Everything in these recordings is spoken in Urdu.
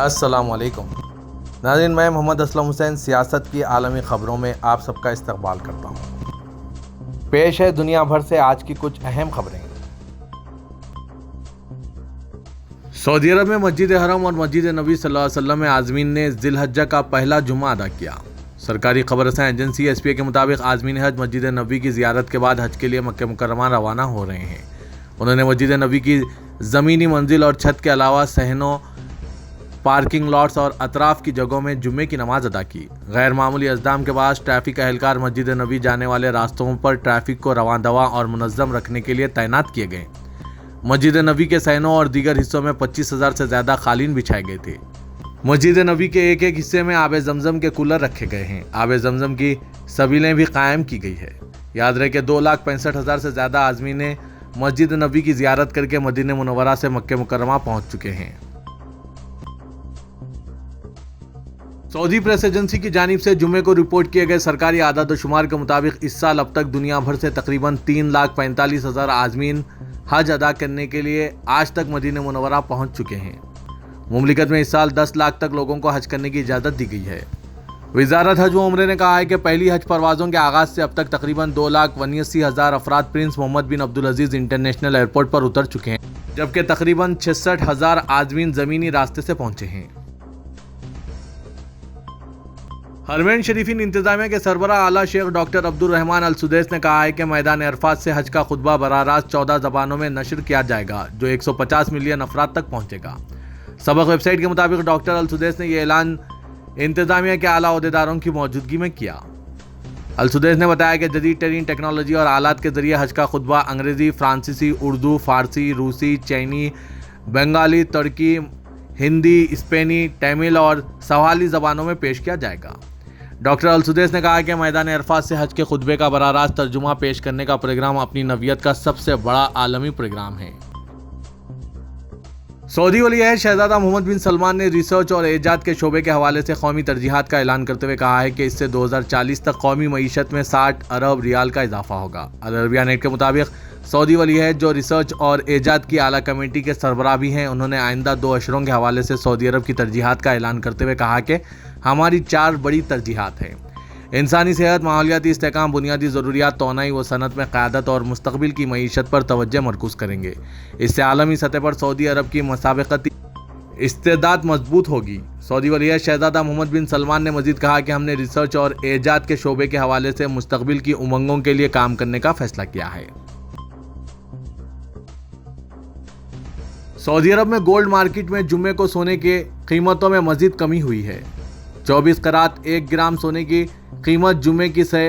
السلام علیکم ناظرین، میں محمد اسلم حسین سیاست کی عالمی خبروں میں آپ سب کا استقبال کرتا ہوں۔ پیش ہے دنیا بھر سے آج کی کچھ اہم خبریں۔ سعودی عرب میں مسجد حرم اور مسجد نبوی صلی اللہ علیہ وسلم میں عازمین نے ذی الحجہ کا پہلا جمعہ ادا کیا۔ سرکاری خبر رساں ایجنسی ایس پی اے کے مطابق عازمین حج مسجد نبوی کی زیارت کے بعد حج کے لیے مکہ مکرمہ روانہ ہو رہے ہیں۔ انہوں نے مسجد نبوی کی زمینی منزل اور چھت کے علاوہ صحنوں، پارکنگ لاٹس اور اطراف کی جگہوں میں جمعے کی نماز ادا کی۔ غیر معمولی اصدام کے بعد ٹریفک اہلکار مسجد نبوی جانے والے راستوں پر ٹریفک کو رواں دواں اور منظم رکھنے کے لیے تعینات کیے گئے۔ مسجد نبوی کے صحنوں اور دیگر حصوں میں 25,000 سے زیادہ قالین بچھائے گئے تھے۔ مسجد نبوی کے ایک ایک حصے میں آب زمزم کے کولر رکھے گئے ہیں۔ آب زمزم کی سبیلیں بھی قائم کی گئی ہے۔ یاد رہے کہ 2,65,000 سے زیادہ عازمین نے مسجد نبوی کی زیارت کر کے مدینہ منورہ سے مکہ مکرمہ پہنچ چکے ہیں۔ سعودی پریس ایجنسی کی جانب سے جمعے کو رپورٹ کیے گئے سرکاری اعداد و شمار کے مطابق اس سال اب تک دنیا بھر سے تقریباً 3,45,000 عازمین حج ادا کرنے کے لیے آج تک مدینہ منورہ پہنچ چکے ہیں۔ مملکت میں اس سال 10 لاکھ تک لوگوں کو حج کرنے کی اجازت دی گئی ہے۔ وزارت حج و عمرے نے کہا ہے کہ پہلی حج پروازوں کے آغاز سے اب تک تقریباً 2,79,000 افراد پرنس محمد بن عبدالعزیز انٹرنیشنل ایئرپورٹ پر اتر چکے ہیں، جبکہ تقریباً 66,000 عازمین زمینی راستے سے پہنچے ہیں۔ حرمین شریفین انتظامیہ کے سربراہ اعلیٰ شیخ ڈاکٹر عبدالرحمن السدیس نے کہا ہے کہ میدان عرفات سے حج کا خطبہ براہ راست 14 زبانوں میں نشر کیا جائے گا، جو 150 ملین افراد تک پہنچے گا۔ سبق ویب سائٹ کے مطابق ڈاکٹر السدیس نے یہ اعلان انتظامیہ کے اعلیٰ عہدیداروں کی موجودگی میں کیا۔ السدیس نے بتایا کہ جدید ترین ٹیکنالوجی اور آلات کے ذریعے حج کا خطبہ انگریزی، فرانسیسی، اردو، فارسی، روسی، چینی، بنگالی، ترکی، ہندی، اسپینی، تامل اور سواحلی زبانوں میں پیش کیا جائے گا۔ ڈاکٹر السدیس نے کہا کہ میدان عرفات سے حج کے خطبے کا براہ راست ترجمہ پیش کرنے کا پروگرام اپنی نوعیت کا سب سے بڑا عالمی پروگرام ہے۔ سعودی ولی عہد شہزادہ محمد بن سلمان نے ریسرچ اور ایجاد کے شعبے کے حوالے سے قومی ترجیحات کا اعلان کرتے ہوئے کہا ہے کہ اس سے 2040 تک قومی معیشت میں 60 ارب ریال کا اضافہ ہوگا۔ العربیہ نیٹ کے مطابق سعودی ولی عہد جو ریسرچ اور ایجاد کی اعلیٰ کمیٹی کے سربراہ بھی ہیں، انہوں نے آئندہ 2 اشروں کے حوالے سے سعودی عرب کی ترجیحات کا اعلان کرتے ہوئے کہا کہ ہماری 4 بڑی ترجیحات ہیں: انسانی صحت، ماحولیاتی استحکام، بنیادی ضروریات، توانائی و صنعت میں قیادت اور مستقبل کی معیشت پر توجہ مرکوز کریں گے۔ اس سے عالمی سطح پر سعودی عرب کی مسابقتی استعداد مضبوط ہوگی۔ سعودی ولی عہد شہزادہ محمد بن سلمان نے مزید کہا کہ ہم نے ریسرچ اور ایجاد کے شعبے کے حوالے سے مستقبل کی امنگوں کے لیے کام کرنے کا فیصلہ کیا ہے۔ سعودی عرب میں گولڈ مارکیٹ میں جمعے کو سونے کی قیمتوں میں مزید کمی ہوئی ہے۔ 24 قرات 1 گرام سونے کی قیمت جمعے کی سے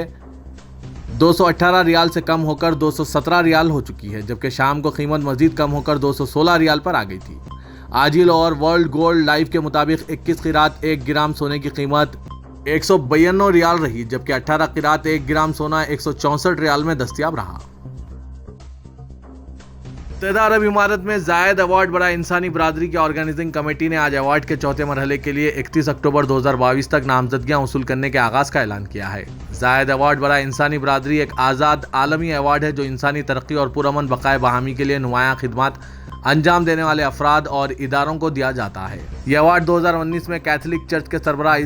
218 ریال سے کم ہو کر 217 ریال ہو چکی ہے، جبکہ شام کو قیمت مزید کم ہو کر 216 ریال پر آ گئی تھی۔ آجیل اور ورلڈ گولڈ لائف کے مطابق 21 قرات 1 گرام سونے کی قیمت 192 ریال رہی، جبکہ 18 قرات 1 گرام سونا 164 ریال میں دستیاب رہا۔ متحدہ عرب امارات میں زائد ایوارڈ برائے انسانی برادری کی آرگنائزنگ کمیٹی نے آج ایوارڈ کے چوتھے مرحلے کے لیے 31 اکتوبر 2022 تک نامزدگیاں وصول کرنے کے آغاز کا اعلان کیا ہے۔ زائد ایوارڈ برائے انسانی برادری ایک آزاد عالمی ایوارڈ ہے جو انسانی ترقی اور پرامن بقائے باہمی کے لیے نمایاں خدمات انجام دینے والے افراد اور اداروں کو دیا جاتا ہے۔ یہ ایوارڈ 2019 میں کیتھولک چرچ کے سربراہ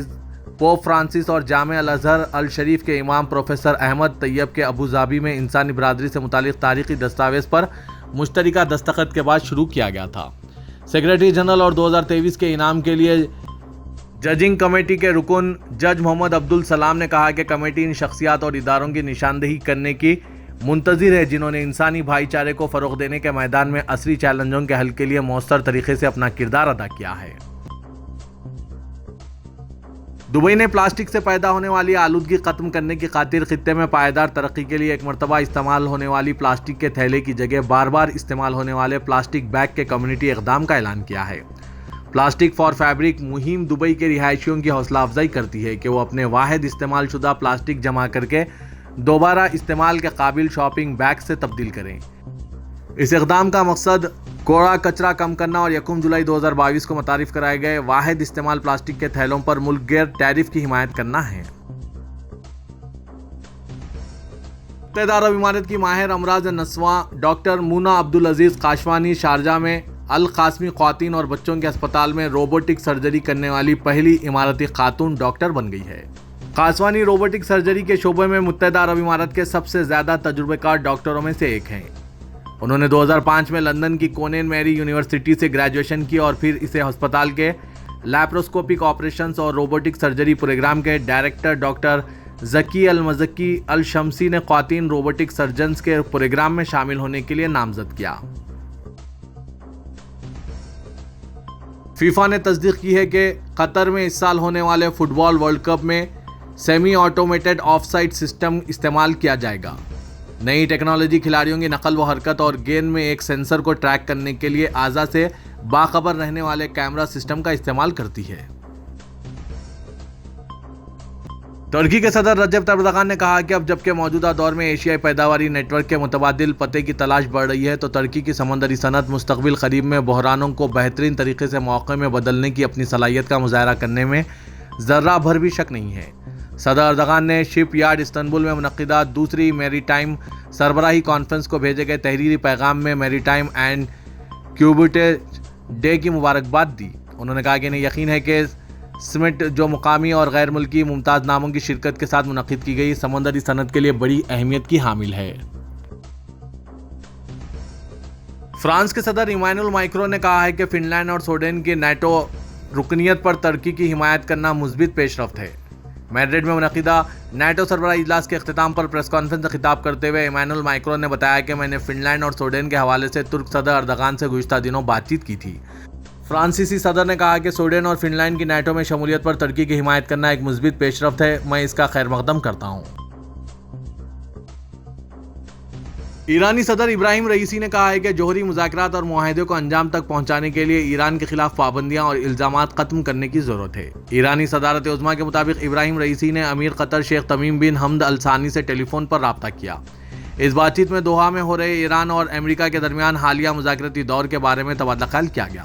پوپ فرانسس اور جامعہ الازہر الشریف کے امام پروفیسر احمد طیب کے ابوظہبی میں انسانی برادری سے متعلق تاریخی دستاویز پر مشترکہ دستخط کے بعد شروع کیا گیا تھا۔ سیکریٹری جنرل اور 2023 کے انعام کے لیے ججنگ کمیٹی کے رکن جج محمد عبدالسلام نے کہا کہ کمیٹی ان شخصیات اور اداروں کی نشاندہی کرنے کی منتظر ہے جنہوں نے انسانی بھائی چارے کو فروغ دینے کے میدان میں عصری چیلنجوں کے حل کے لیے مؤثر طریقے سے اپنا کردار ادا کیا ہے۔ دبئی نے پلاسٹک سے پیدا ہونے والی آلودگی ختم کرنے کی خاطر خطے میں پائیدار ترقی کے لیے ایک مرتبہ استعمال ہونے والی پلاسٹک کے تھیلے کی جگہ بار بار استعمال ہونے والے پلاسٹک بیگ کے کمیونٹی اقدام کا اعلان کیا ہے۔ پلاسٹک فار فیبرک مہم دبئی کے رہائشیوں کی حوصلہ افزائی کرتی ہے کہ وہ اپنے واحد استعمال شدہ پلاسٹک جمع کر کے دوبارہ استعمال کے قابل شاپنگ بیگ سے تبدیل کریں۔ اس اقدام کا مقصد کوڑا کچرا کم کرنا اور 1 جولائی 2022 کو متعارف کرائے گئے واحد استعمال پلاسٹک کے تھیلوں پر ملک گیر ٹیرف کی حمایت کرنا ہے۔ متحدہ عرب امارات کی ماہر امراض نسواں ڈاکٹر مونا عبدالعزیز قاشوانی شارجہ میں القاسمی خواتین اور بچوں کے اسپتال میں روبوٹک سرجری کرنے والی پہلی اماراتی خاتون ڈاکٹر بن گئی ہے۔ قاسوانی روبوٹک سرجری کے شعبے میں متحدہ عرب امارات کے سب سے زیادہ تجربہ کار ڈاکٹروں میں سے ایک ہیں۔ انہوں نے 2005 میں لندن کی کونین میری یونیورسٹی سے گریجویشن کی اور پھر اسے ہسپتال کے لیپروسکوپک آپریشنز اور روبوٹک سرجری پروگرام کے ڈائریکٹر ڈاکٹر ذکی المزکی الشمسی نے خواتین روبوٹک سرجنز کے پروگرام میں شامل ہونے کے لیے نامزد کیا۔ فیفا نے تصدیق کی ہے کہ قطر میں اس سال ہونے والے فٹ بال ورلڈ کپ میں semi automated of side system استعمال کیا جائے گا۔ نئی ٹیکنالوجی کھلاڑیوں کی نقل و حرکت اور گیند میں ایک سینسر کو ٹریک کرنے کے لیے اعضاء سے باخبر رہنے والے کیمرہ سسٹم کا استعمال کرتی ہے۔ ترکی کے صدر رجب طیب اردوغان نے کہا کہ اب جبکہ موجودہ دور میں ایشیائی پیداواری نیٹ ورک کے متبادل پتے کی تلاش بڑھ رہی ہے تو ترکی کی سمندری صنعت مستقبل قریب میں بحرانوں کو بہترین طریقے سے موقع میں بدلنے کی اپنی صلاحیت کا مظاہرہ کرنے میں ذرہ بھر بھی شک نہیں ہے۔ صدر اردوغان نے شپ یارڈ استنبول میں منعقدہ دوسری میری ٹائم سربراہی کانفرنس کو بھیجے گئے تحریری پیغام میں میری ٹائم اینڈ کیوبیٹیج ڈے کی مبارکباد دی۔ انہوں نے کہا کہ انہیں یقین ہے کہ سمٹ جو مقامی اور غیر ملکی ممتاز ناموں کی شرکت کے ساتھ منعقد کی گئی سمندری صنعت کے لیے بڑی اہمیت کی حامل ہے۔ فرانس کے صدر ایمانوئل میکرون نے کہا ہے کہ فن لینڈ اور سویڈن کی نیٹو رکنیت پر ترکی کی حمایت کرنا مثبت پیش رفت ہے۔ میڈرڈ میں منعقدہ نیٹو سربراہی اجلاس کے اختتام پر پریس کانفرنس سے خطاب کرتے ہوئے ایمانوئل میکرون نے بتایا کہ میں نے فن لینڈ اور سویڈن کے حوالے سے ترک صدر اردوغان سے گزشتہ دنوں بات چیت کی تھی۔ فرانسیسی صدر نے کہا کہ سویڈن اور فن لینڈ کی نیٹو میں شمولیت پر ترکی کی حمایت کرنا ایک مثبت پیش رفت ہے، میں اس کا خیر مقدم کرتا ہوں۔ ایرانی صدر ابراہیم رئیسی نے کہا ہے کہ جوہری مذاکرات اور معاہدے کو انجام تک پہنچانے کے لیے ایران کے خلاف پابندیاں اور الزامات ختم کرنے کی ضرورت ہے۔ ایرانی صدارت عظمیٰ کے مطابق ابراہیم رئیسی نے امیر قطر شیخ تمیم بن حمد ال ثانی سے ٹیلی فون پر رابطہ کیا۔ اس بات چیت میں دوحہ میں ہو رہے ایران اور امریکہ کے درمیان حالیہ مذاکراتی دور کے بارے میں تبادلہ خیال کیا گیا۔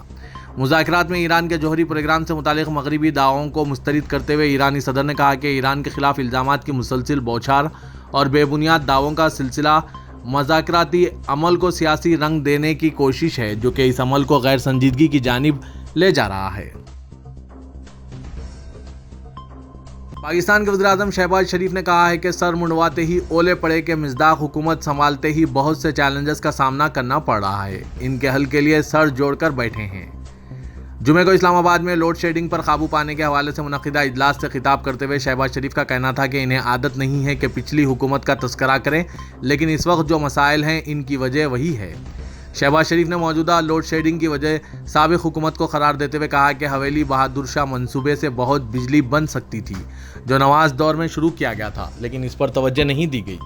مذاکرات میں ایران کے جوہری پروگرام سے متعلق مغربی دعووں کو مسترد کرتے ہوئے ایرانی صدر نے کہا کہ ایران کے خلاف الزامات کی مسلسل بوچھار اور بے بنیاد دعووں کا سلسلہ مذاکراتی عمل کو سیاسی رنگ دینے کی کوشش ہے جو کہ اس عمل کو غیر سنجیدگی کی جانب لے جا رہا ہے۔ پاکستان کے وزیر اعظم شہباز شریف نے کہا ہے کہ سر منڈواتے ہی اولے پڑے کہ مصداق حکومت سنبھالتے ہی بہت سے چیلنجز کا سامنا کرنا پڑ رہا ہے، ان کے حل کے لیے سر جوڑ کر بیٹھے ہیں۔ جمعے کو اسلام آباد میں لوڈ شیڈنگ پر قابو پانے کے حوالے سے منعقدہ اجلاس سے خطاب کرتے ہوئے شہباز شریف کا کہنا تھا کہ انہیں عادت نہیں ہے کہ پچھلی حکومت کا تذکرہ کریں، لیکن اس وقت جو مسائل ہیں ان کی وجہ وہی ہے۔ شہباز شریف نے موجودہ لوڈ شیڈنگ کی وجہ سابق حکومت کو قرار دیتے ہوئے کہا کہ حویلی بہادر شاہ منصوبے سے بہت بجلی بن سکتی تھی جو نواز دور میں شروع کیا گیا تھا، لیکن اس پر توجہ نہیں دی گئی۔